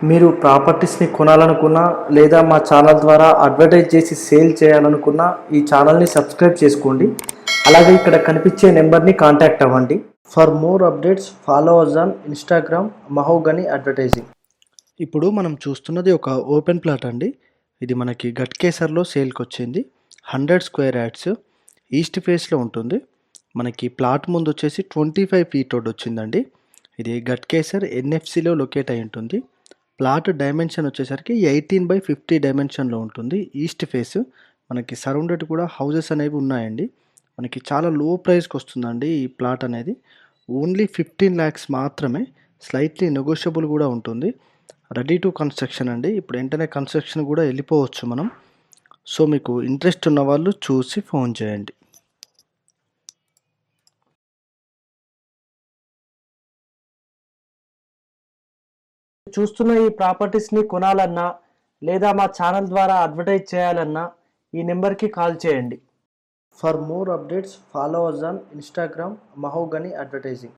మీరు ప్రాపర్టీస్ని కొనాలనుకున్నా లేదా మా ఛానల్ ద్వారా అడ్వర్టైజ్ చేసి సేల్ చేయాలనుకున్నా ఈ ఛానల్ని సబ్స్క్రైబ్ చేసుకోండి. అలాగే ఇక్కడ కనిపించే నెంబర్ని కాంటాక్ట్ అవ్వండి. For more updates follow us on Instagram Mahogany advertising. ఇప్పుడు మనం చూస్తున్నది ఒక ఓపెన్ ప్లాట్ అండి. ఇది మనకి గట్కేసర్లో సేల్కి వచ్చింది. 100 స్క్వేర్ యార్డ్స్ ఈస్ట్ ఫేస్లో ఉంటుంది. మనకి ప్లాట్ ముందు వచ్చేసి 25 ఫీట్ రోడ్ వచ్చిందండి. ఇది గట్కేసర్ ఎన్ఎఫ్సిలో లొకేట్ అయి ఉంటుంది. ప్లాట్ డైమెన్షన్ వచ్చేసరికి 18/50 డైమెన్షన్లో ఉంటుంది. ఈస్ట్ ఫేస్ మనకి సరౌండెడ్ కూడా హౌసెస్ అనేవి ఉన్నాయండి. మనకి చాలా లో ప్రైస్కి వస్తుందండి ఈ ప్లాట్ అనేది. ఓన్లీ 15 lakhs మాత్రమే. స్లైట్లీ నెగోషియబుల్ కూడా ఉంటుంది. రెడీ టు కన్స్ట్రక్షన్ అండి. ఇప్పుడు వెంటనే కన్స్ట్రక్షన్ కూడా వెళ్ళిపోవచ్చు మనం. సో మీకు ఇంట్రెస్ట్ ఉన్న వాళ్ళు చూసి ఫోన్ చేయండి. చూస్తున్న ఈ ప్రాపర్టీస్ని కొనాలన్నా లేదా మా ఛానల్ ద్వారా అడ్వర్టైజ్ చేయాలన్నా ఈ నెంబర్కి కాల్ చేయండి. For more updates follow us on Instagram Mahogany advertising.